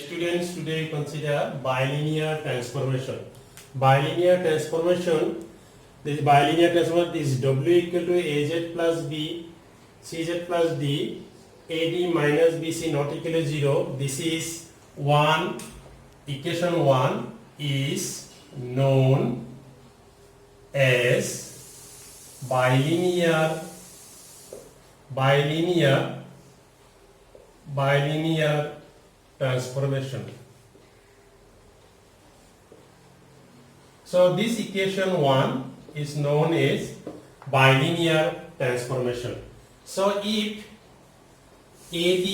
students, today consider bilinear transformation. Bilinear transformation. This bilinear transformation is W equal to AZ plus B, CZ plus D, AD minus BC not equal to 0. This is one. Equation 1 is known as bilinear transformation. So this equation 1 is known as bilinear transformation. So if AD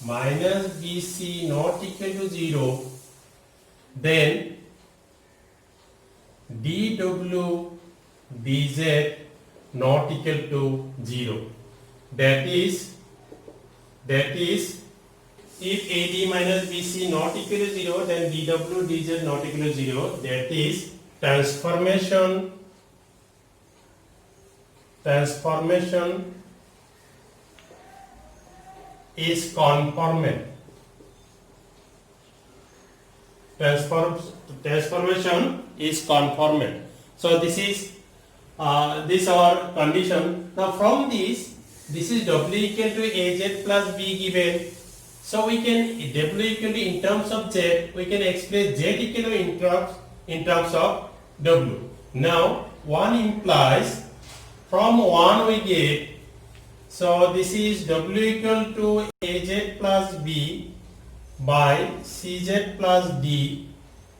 minus BC not equal to 0, then dW dz not equal to 0. That is if AD minus BC not equal to 0, then dW dz not equal to 0. That is transformation is conformal. Transformation is conformal. So this is our condition. Now from this is W equal to AZ plus B given. So we can W equal to in terms of Z, we can express Z equal to in terms of W. Now 1 implies from 1 we get, so this is W equal to AZ plus B by CZ plus D.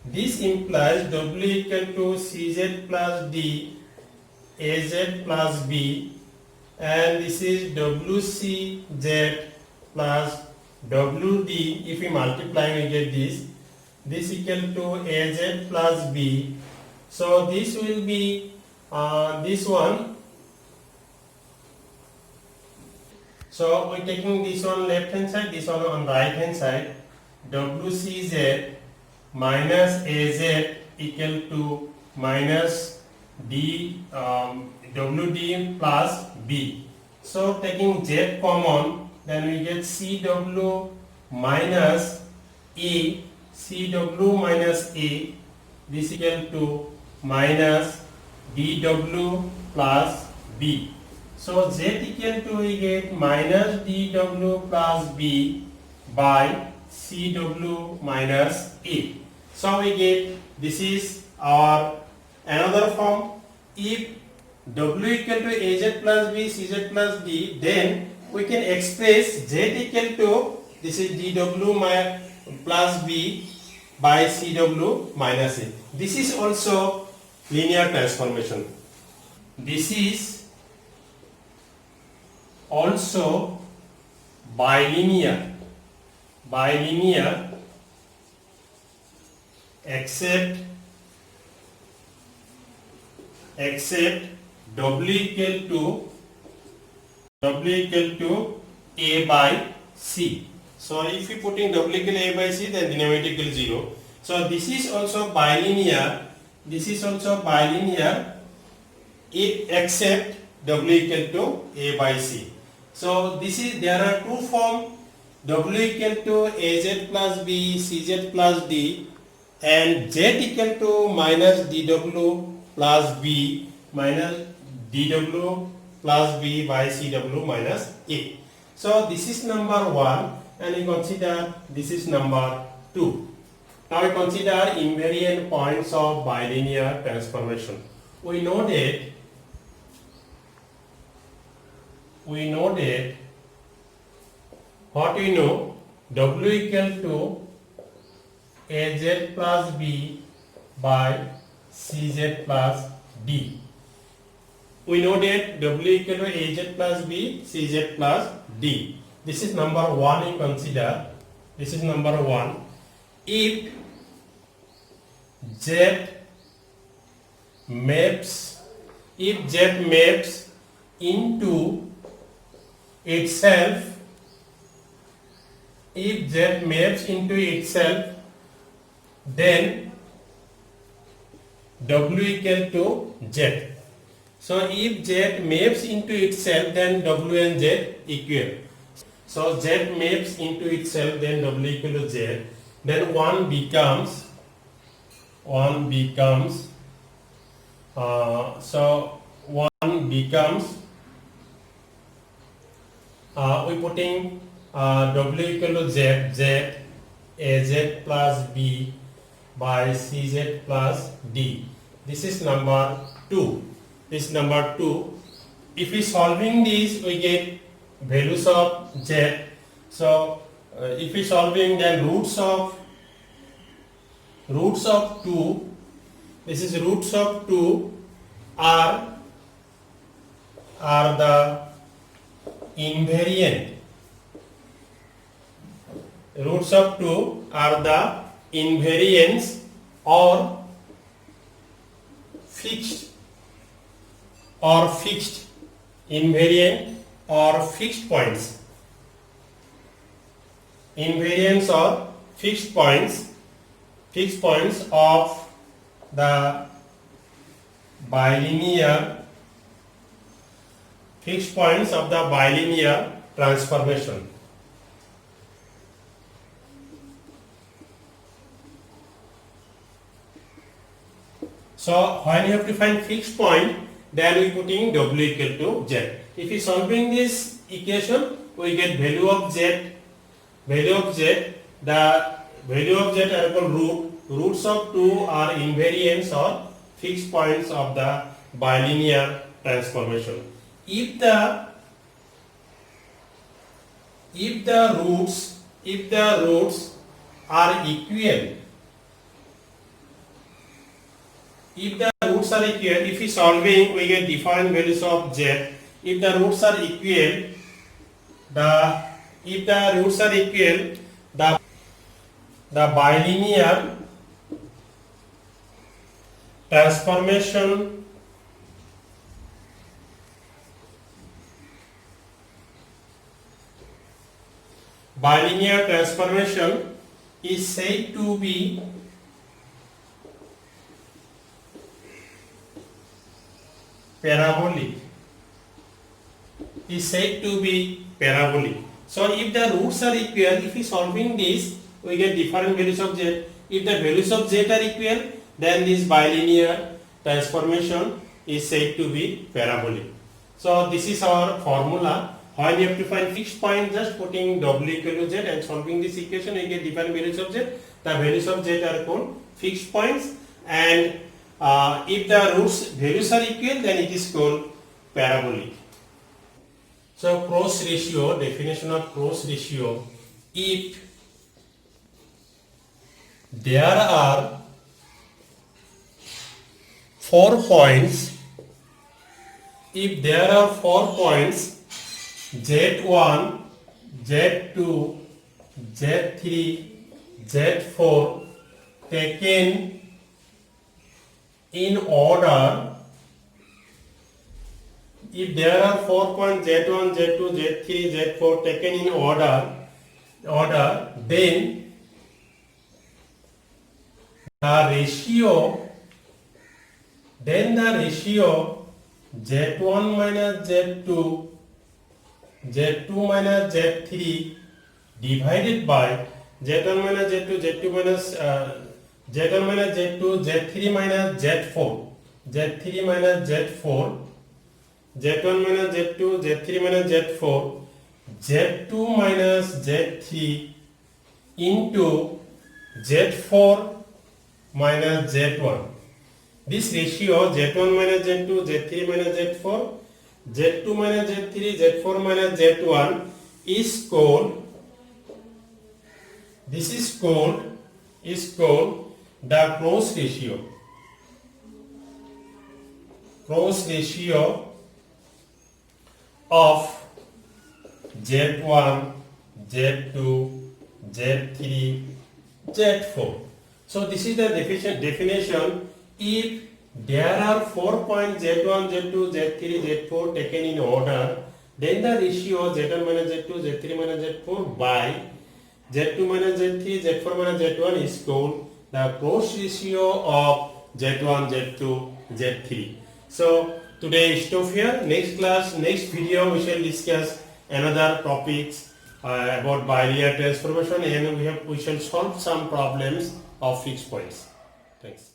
This implies W equal to CZ plus D, AZ plus B, and this is WCZ plus WD. If we multiply, we get this equal to AZ plus B. So this will be this one. So we are taking this one left hand side, this one on right hand side. WCZ minus AZ equal to minus WD plus B. So taking Z common, then we get CW minus A, CW minus A, this equal to minus DW plus B. So Z equal to we get minus DW plus B by CW minus A. So we get, this is our another form. If W equal to AZ plus B, CZ plus D, then we can express Z equal to, this is DW plus B by CW minus A. This is also linear transformation. This is also bilinear except W equal to A by C. So if we put in W equal to A by C, then denominator equals 0. So this is also bilinear. Except W equal to A by C. So there are two forms, W equal to AZ plus B, CZ plus D, and Z equal to minus DW plus B by CW minus A. So this is number 1, and we consider this is number 2. Now we consider invariant points of bilinear transformation. We know that what we know, W equal to AZ plus B by CZ plus D. We know that W equal to AZ plus B, CZ plus D. This is number 1 we consider. This is number 1. If Z maps into itself, then W equal to Z. So if Z maps into itself, then W and Z equal. So Z maps into itself, then W equal to Z. then 1 becomes so 1 becomes we putting W equal to Z AZ plus B by CZ plus D. This is number 2. This is number 2. If we solving this, we get values of Z. So if we solving, then roots of 2, this is roots of 2 are the invariant. Roots of 2 are the invariants or fixed invariant or fixed points. Invariants or fixed points of the bilinear transformation. So when you have to find fixed point, then we putting W equal to Z. If we solving this equation, we get value of Z. The value of Z are equal roots of 2 are invariants or fixed points of the bilinear transformation. If the roots are equal, if we solving, we get defined values of Z. If the roots are equal, the bilinear transformation is said to be parabolic. So if the roots are equal, if we solving this, we get different values of Z. If the values of Z are equal, then this bilinear transformation is said to be parabolic. So this is our formula. When you have to find fixed point, just putting W equal to Z and solving this equation, you get different values of Z. The values of Z are called fixed points, and if the roots values are equal, then it is called parabolic. So cross ratio, definition of cross ratio: if there are 4 points, Z1, Z2, Z3, Z4 taken in order. If there are 4 points Z1, Z2, Z3, Z4 taken in order, then the ratio Z1 minus Z2, Z2 minus Z3 divided by Z1 minus Z2, Z2 minus Z1 minus Z2, Z3 minus Z4, Z3 minus Z4, Z1 minus Z2, Z3 minus Z4, Z2 minus Z3 into Z4 minus Z1. This ratio Z1 minus Z2, Z3 minus Z4, Z2 minus Z3, Z4 minus Z1 is called, this is called the cross ratio. Cross ratio of Z1, Z2, Z3, Z4. So this is the definition. If there are 4 points Z1, Z2, Z3, Z4 taken in order, then the ratio Z1 minus Z2, Z3 minus Z4 by Z2 minus Z3, Z4 minus Z1 is called the cross ratio of Z1, Z2, Z3. So today stop here. Next class, next video we shall discuss another topics about bilinear transformation, and we shall solve some problems of fixed points. Thanks.